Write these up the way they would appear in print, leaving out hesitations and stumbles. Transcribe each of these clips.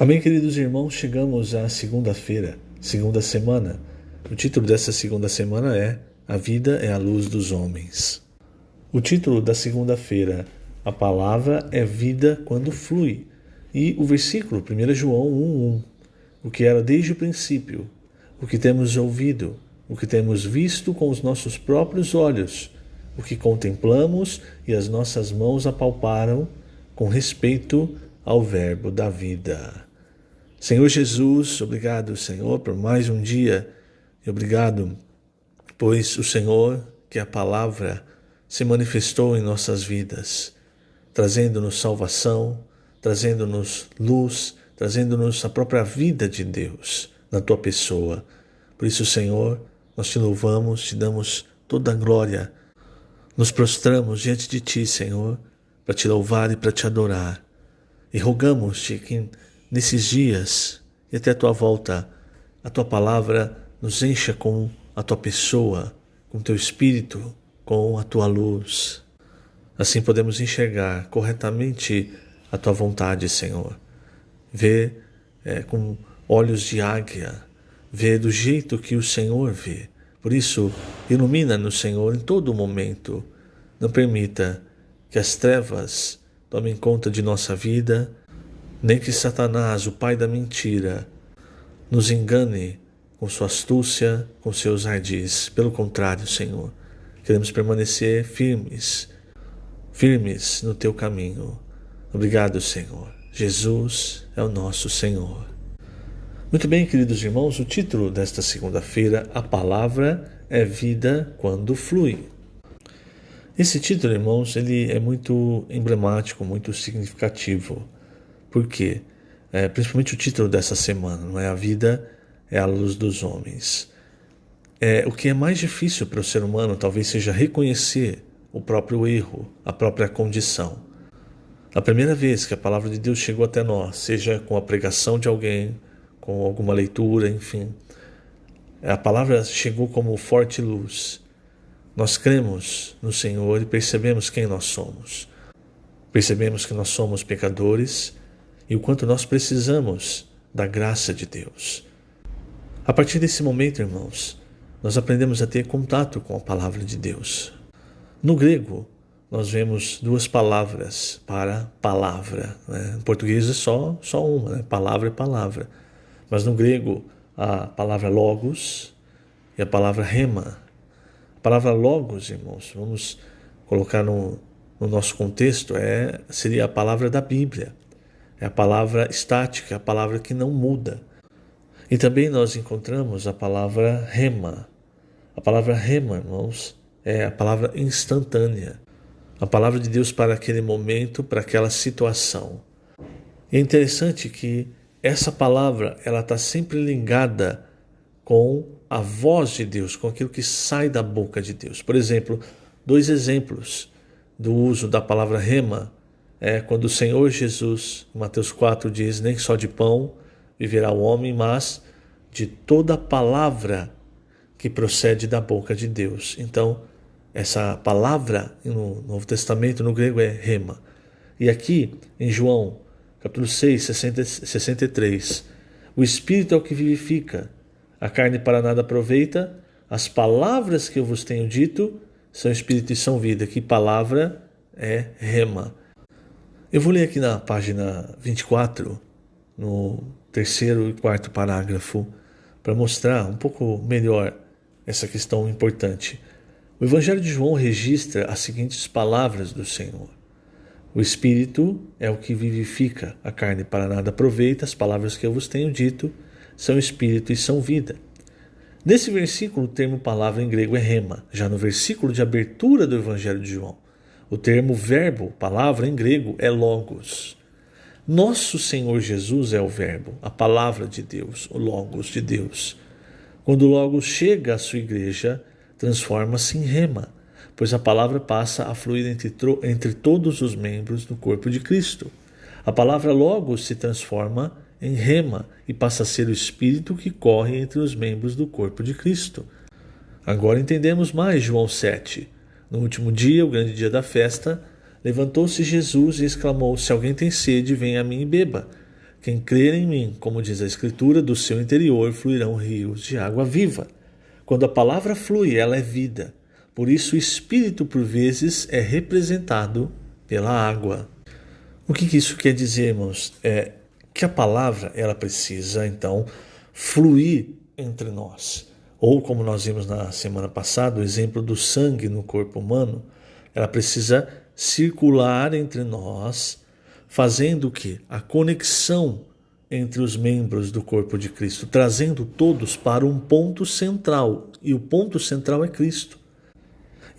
Amém, queridos irmãos, chegamos à segunda-feira, segunda semana. O título dessa segunda semana é A Vida é a Luz dos Homens. O título da segunda-feira, a palavra é vida quando flui. E o versículo, 1 João 1:1, o que era desde o princípio, o que temos ouvido, o que temos visto com os nossos próprios olhos, o que contemplamos e as nossas mãos apalparam com respeito ao verbo da vida. Senhor Jesus, obrigado, Senhor, por mais um dia e obrigado, pois o Senhor, que a palavra se manifestou em nossas vidas, trazendo-nos salvação, trazendo-nos luz, trazendo-nos a própria vida de Deus na Tua pessoa. Por isso, Senhor, nós Te louvamos, Te damos toda a glória, nos prostramos diante de Ti, Senhor, para Te louvar e para Te adorar. E rogamos-Te que nesses dias e até a Tua volta, a Tua palavra nos encha com a Tua pessoa, com o Teu Espírito, com a Tua luz. Assim podemos enxergar corretamente a Tua vontade, Senhor. Ver com olhos de águia, ver do jeito que o Senhor vê. Por isso, ilumina-nos, Senhor, em todo momento. Não permita que as trevas tomem conta de nossa vida, nem que Satanás, o pai da mentira, nos engane com sua astúcia, com seus ardis. Pelo contrário, Senhor, queremos permanecer firmes no Teu caminho. Obrigado, Senhor. Jesus é o nosso Senhor. Muito bem, queridos irmãos, o título desta segunda-feira, a palavra é vida quando flui. Esse título, irmãos, ele é muito emblemático, muito significativo. Por quê? Principalmente o título dessa semana, não é? A vida é a luz dos homens. O que é mais difícil para o ser humano talvez seja reconhecer o próprio erro, a própria condição. A primeira vez que a palavra de Deus chegou até nós, seja com a pregação de alguém, com alguma leitura, enfim, a palavra chegou como forte luz. Nós cremos no Senhor e percebemos quem nós somos. Percebemos que nós somos pecadores e o quanto nós precisamos da graça de Deus. A partir desse momento, irmãos, nós aprendemos a ter contato com a palavra de Deus. No grego, nós vemos duas palavras para palavra. Né? Em português é só uma, né? Palavra é palavra. Mas no grego, a palavra logos e a palavra rema. A palavra logos, irmãos, vamos colocar no nosso contexto, seria a palavra da Bíblia. É a palavra estática, a palavra que não muda. E também nós encontramos a palavra rema. A palavra rema, irmãos, é a palavra instantânea. A palavra de Deus para aquele momento, para aquela situação. E é interessante que essa palavra, ela está sempre ligada com a voz de Deus, com aquilo que sai da boca de Deus. Por exemplo, 2 exemplos do uso da palavra rema. Quando o Senhor Jesus, Mateus 4, diz, nem só de pão viverá o homem, mas de toda palavra que procede da boca de Deus. Então, essa palavra no Novo Testamento, no grego, é rema. E aqui, em João, capítulo 6, 63, o Espírito é o que vivifica, a carne para nada aproveita, as palavras que eu vos tenho dito são Espírito e são vida. Que palavra é rema? Eu vou ler aqui na página 24, no 3º e 4º parágrafo, para mostrar um pouco melhor essa questão importante. O Evangelho de João registra as seguintes palavras do Senhor. O Espírito é o que vivifica, a carne para nada aproveita, as palavras que eu vos tenho dito são Espírito e são vida. Nesse versículo, o termo palavra em grego é rema. Já no versículo de abertura do Evangelho de João, o termo verbo, palavra em grego, é logos. Nosso Senhor Jesus é o verbo, a palavra de Deus, o logos de Deus. Quando o logos chega à sua igreja, transforma-se em rema, pois a palavra passa a fluir entre todos os membros do corpo de Cristo. A palavra logos se transforma em rema e passa a ser o Espírito que corre entre os membros do corpo de Cristo. Agora entendemos mais João 7. No último dia, o grande dia da festa, levantou-se Jesus e exclamou: se alguém tem sede, venha a mim e beba. Quem crer em mim, como diz a Escritura, do seu interior fluirão rios de água viva. Quando a palavra flui, ela é vida. Por isso o Espírito, por vezes, é representado pela água. O que isso quer dizer, irmãos? É que a palavra, ela precisa, então, fluir entre nós. Ou, como nós vimos na semana passada, o exemplo do sangue no corpo humano, ela precisa circular entre nós, fazendo o quê? A conexão entre os membros do corpo de Cristo, trazendo todos para um ponto central, e o ponto central é Cristo.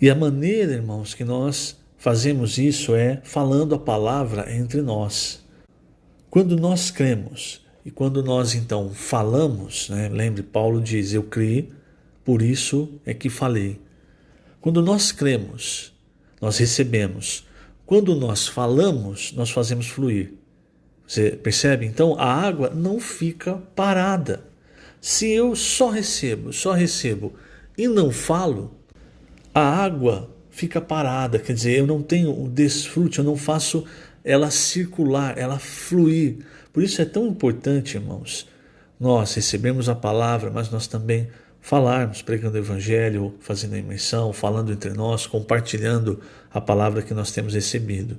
E a maneira, irmãos, que nós fazemos isso é falando a palavra entre nós. Quando nós cremos e quando nós então falamos, lembre, Paulo diz, eu criei, por isso é que falei. Quando nós cremos, nós recebemos. Quando nós falamos, nós fazemos fluir. Você percebe? Então a água não fica parada. Se eu só recebo e não falo, a água fica parada, quer dizer, eu não tenho o desfrute, eu não faço ela circular, ela fluir. Por isso é tão importante, irmãos, nós recebemos a palavra, mas nós também falarmos, pregando o evangelho, fazendo a imersão, falando entre nós, compartilhando a palavra que nós temos recebido.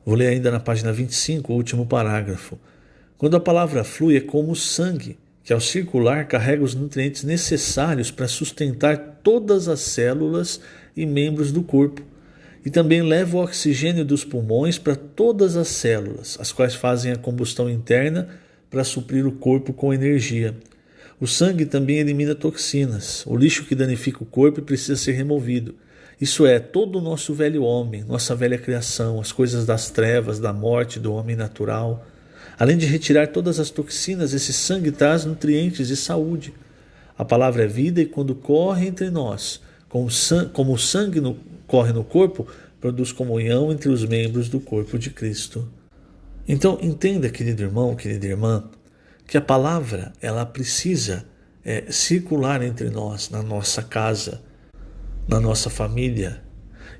Vou ler ainda na página 25, o último parágrafo. Quando a palavra flui, é como o sangue, que ao circular carrega os nutrientes necessários para sustentar todas as células e membros do corpo, e também leva o oxigênio dos pulmões para todas as células, as quais fazem a combustão interna para suprir o corpo com energia. O sangue também elimina toxinas, o lixo que danifica o corpo precisa ser removido. Isso é, todo o nosso velho homem, nossa velha criação, as coisas das trevas, da morte, do homem natural. Além de retirar todas as toxinas, esse sangue traz nutrientes e saúde. A palavra é vida e quando corre entre nós, como o sangue corre no corpo, produz comunhão entre os membros do corpo de Cristo. Então entenda, querido irmão, querida irmã, que a palavra ela precisa circular entre nós, na nossa casa, na nossa família.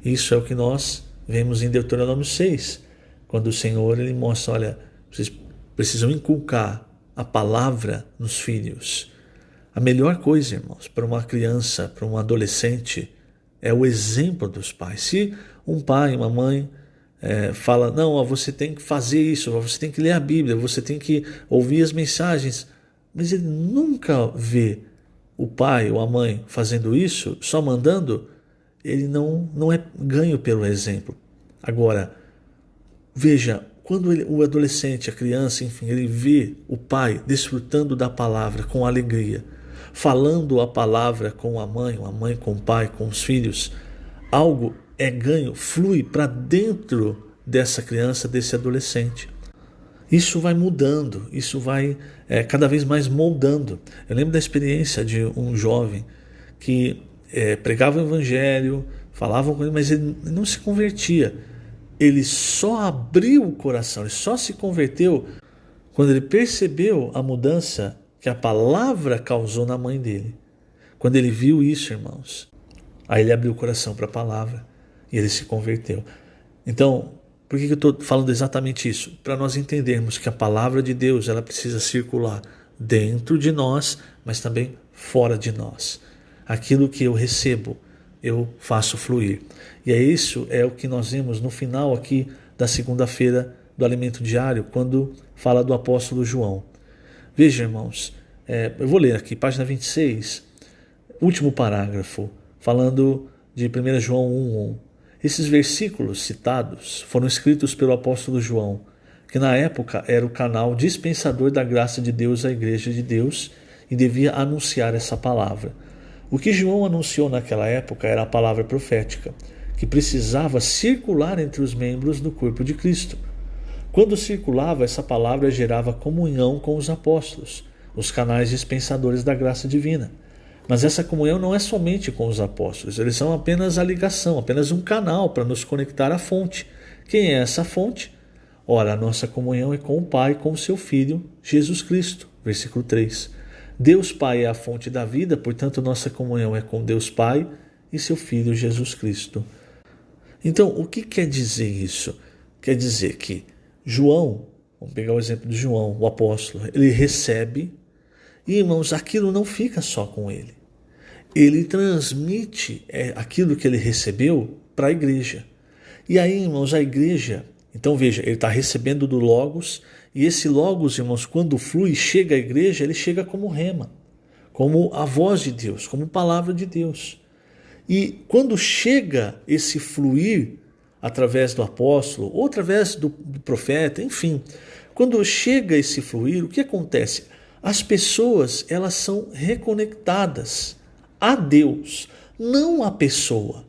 Isso é o que nós vemos em Deuteronômio 6, quando o Senhor ele mostra, olha, vocês precisam inculcar a palavra nos filhos. A melhor coisa, irmãos, para uma criança, para um adolescente, é o exemplo dos pais. Se um pai, uma mãe fala, não, você tem que fazer isso, você tem que ler a Bíblia, você tem que ouvir as mensagens, mas ele nunca vê o pai ou a mãe fazendo isso, só mandando, ele não é ganho pelo exemplo. Agora, veja, quando o adolescente, a criança, enfim, ele vê o pai desfrutando da palavra com alegria, falando a palavra com a mãe com o pai, com os filhos, algo é ganho, flui para dentro dessa criança, desse adolescente. Isso vai mudando, isso vai cada vez mais moldando. Eu lembro da experiência de um jovem que pregava o evangelho, falava com ele, mas ele não se convertia. Ele só abriu o coração, ele só se converteu quando ele percebeu a mudança que a palavra causou na mãe dele. Quando ele viu isso, irmãos, aí ele abriu o coração para a palavra e ele se converteu. Então, por que eu estou falando exatamente isso? Para nós entendermos que a palavra de Deus ela precisa circular dentro de nós, mas também fora de nós. Aquilo que eu recebo, eu faço fluir. E isso é o que nós vemos no final aqui da segunda-feira do alimento diário, quando fala do apóstolo João. Veja, irmãos, eu vou ler aqui, página 26, último parágrafo, falando de 1 João 1:1. Esses versículos citados foram escritos pelo apóstolo João, que na época era o canal dispensador da graça de Deus à igreja de Deus e devia anunciar essa palavra. O que João anunciou naquela época era a palavra profética, que precisava circular entre os membros do corpo de Cristo. Quando circulava, essa palavra gerava comunhão com os apóstolos, os canais dispensadores da graça divina. Mas essa comunhão não é somente com os apóstolos, eles são apenas a ligação, apenas um canal para nos conectar à fonte. Quem é essa fonte? Ora, a nossa comunhão é com o Pai, com o seu Filho, Jesus Cristo. Versículo 3. Deus Pai é a fonte da vida, portanto nossa comunhão é com Deus Pai e seu Filho Jesus Cristo. Então, o que quer dizer isso? Quer dizer que João, Vamos pegar o exemplo de João, o apóstolo. Ele recebe e, irmãos, aquilo não fica só com ele. Ele transmite aquilo que ele recebeu para a igreja. E aí, irmãos, a igreja... Então veja, ele está recebendo do Logos, e esse Logos, irmãos, quando flui, chega à igreja, ele chega como rema, como a voz de Deus, como palavra de Deus. E quando chega esse fluir através do apóstolo, ou através do profeta, enfim, quando chega esse fluir, o que acontece? As pessoas, elas são reconectadas a Deus, não a pessoa.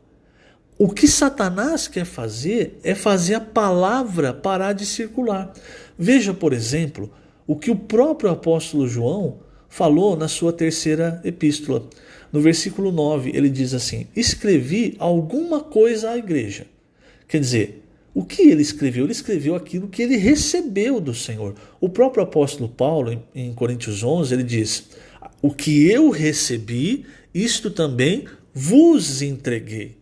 O que Satanás quer fazer é fazer a palavra parar de circular. Veja, por exemplo, o que o próprio apóstolo João falou na sua terceira epístola. No versículo 9, ele diz assim: escrevi alguma coisa à igreja. Quer dizer, o que ele escreveu? Ele escreveu aquilo que ele recebeu do Senhor. O próprio apóstolo Paulo, em Coríntios 11, ele diz: o que eu recebi, isto também vos entreguei.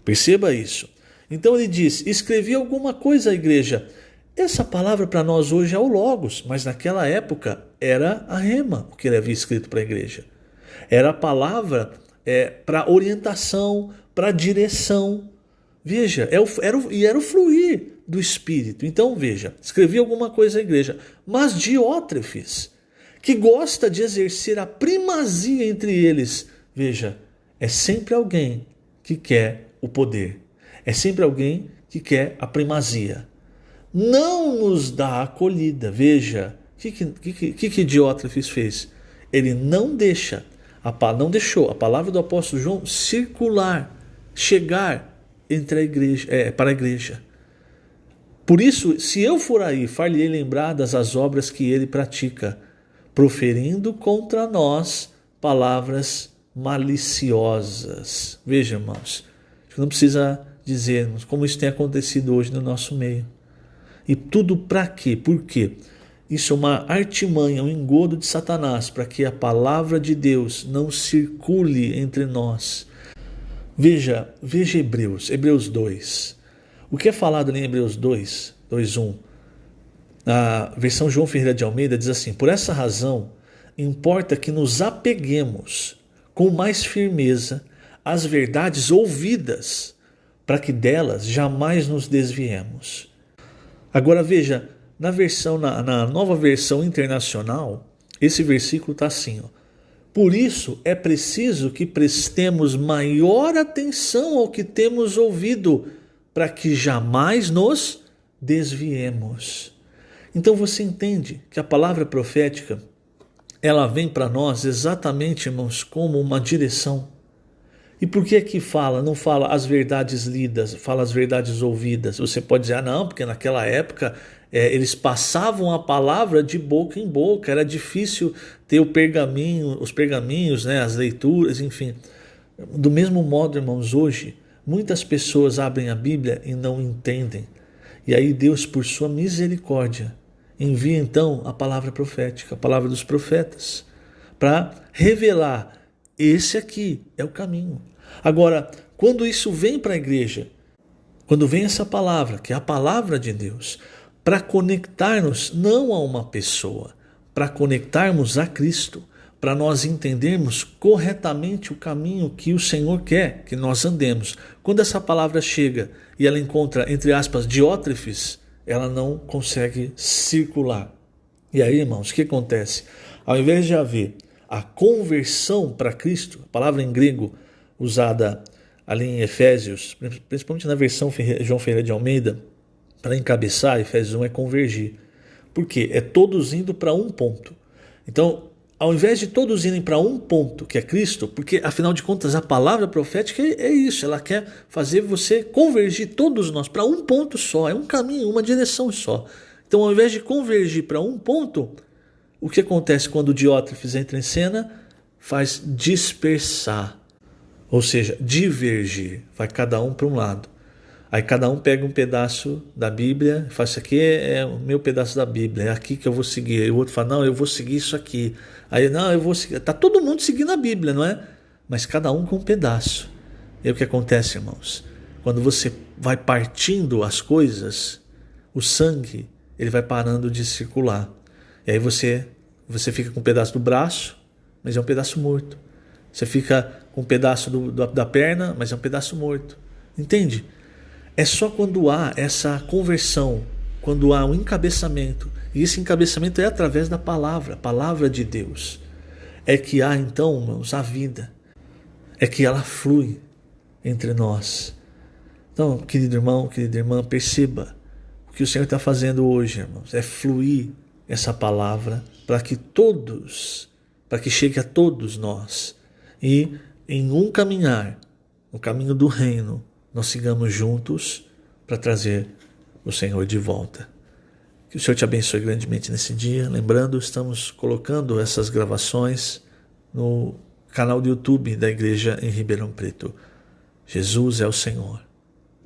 Perceba isso. Então ele diz: escrevi alguma coisa à igreja. Essa palavra para nós hoje é o Logos, mas naquela época era a rema, o que ele havia escrito para a igreja. Era a palavra para orientação, para direção. Veja, era o fluir do Espírito. Então veja, escrevi alguma coisa à igreja. Mas Diótrefes, que gosta de exercer a primazia entre eles, veja, é sempre alguém que quer o poder. É sempre alguém que quer a primazia. Não nos dá acolhida. Veja, o que Diótrefes fez? Ele não deixou a palavra do apóstolo João circular, chegar entre a igreja, para a igreja. Por isso, se eu for aí, far-lhe lembradas as obras que ele pratica, proferindo contra nós palavras maliciosas. Veja, irmãos, não precisa dizermos como isso tem acontecido hoje no nosso meio. E tudo para quê? Por quê? Isso é uma artimanha, um engodo de Satanás, para que a palavra de Deus não circule entre nós. Veja Hebreus 2. O que é falado em Hebreus 2:1? A versão João Ferreira de Almeida diz assim: por essa razão, importa que nos apeguemos com mais firmeza às verdades ouvidas, para que delas jamais nos desviemos. Agora veja, na nova versão internacional, esse versículo está assim, ó: por isso é preciso que prestemos maior atenção ao que temos ouvido, para que jamais nos desviemos. Então você entende que a palavra profética, ela vem para nós exatamente, irmãos, como uma direção. E por que aqui não fala as verdades lidas, fala as verdades ouvidas? Você pode dizer, não, porque naquela época eles passavam a palavra de boca em boca, era difícil ter os pergaminhos, né, as leituras, enfim. Do mesmo modo, irmãos, hoje, muitas pessoas abrem a Bíblia e não entendem. E aí Deus, por sua misericórdia, envia então a palavra profética, a palavra dos profetas, para revelar: esse aqui é o caminho. Agora, quando isso vem para a igreja, quando vem essa palavra, que é a palavra de Deus, para conectar-nos não a uma pessoa, para conectarmos a Cristo, para nós entendermos corretamente o caminho que o Senhor quer que nós andemos. Quando essa palavra chega e ela encontra, entre aspas, Diótrefes, ela não consegue circular. E aí, irmãos, o que acontece? Ao invés de haver a conversão para Cristo, a palavra em grego usada ali em Efésios, principalmente na versão João Ferreira de Almeida, para encabeçar, Efésios 1 é convergir. Por quê? É todos indo para um ponto. Então, ao invés de todos irem para um ponto, que é Cristo, porque afinal de contas a palavra profética é isso, ela quer fazer você convergir todos nós para um ponto só, é um caminho, uma direção só. Então, ao invés de convergir para um ponto, o que acontece quando o Diótrefes entra em cena? Faz dispersar, ou seja, divergir, vai cada um para um lado. Aí cada um pega um pedaço da Bíblia e fala: isso aqui é o meu pedaço da Bíblia, é aqui que eu vou seguir. Aí o outro fala: não, eu vou seguir isso aqui. Aí, não, eu vou seguir. Está todo mundo seguindo a Bíblia, não é? Mas cada um com um pedaço. E aí o que acontece, irmãos? Quando você vai partindo as coisas, o sangue ele vai parando de circular. E aí você fica com um pedaço do braço, mas é um pedaço morto. Você fica com um pedaço da perna, mas é um pedaço morto. Entende? É só quando há essa conversão, quando há um encabeçamento, e esse encabeçamento é através da palavra, a palavra de Deus, é que há então, irmãos, a vida, é que ela flui entre nós. Então, querido irmão, querida irmã, perceba o que o Senhor está fazendo hoje, irmãos, é fluir essa palavra para que chegue a todos nós, e em um caminhar, no caminho do reino, nós sigamos juntos para trazer o Senhor de volta. Que o Senhor te abençoe grandemente nesse dia. Lembrando, estamos colocando essas gravações no canal do YouTube da Igreja em Ribeirão Preto. Jesus é o Senhor.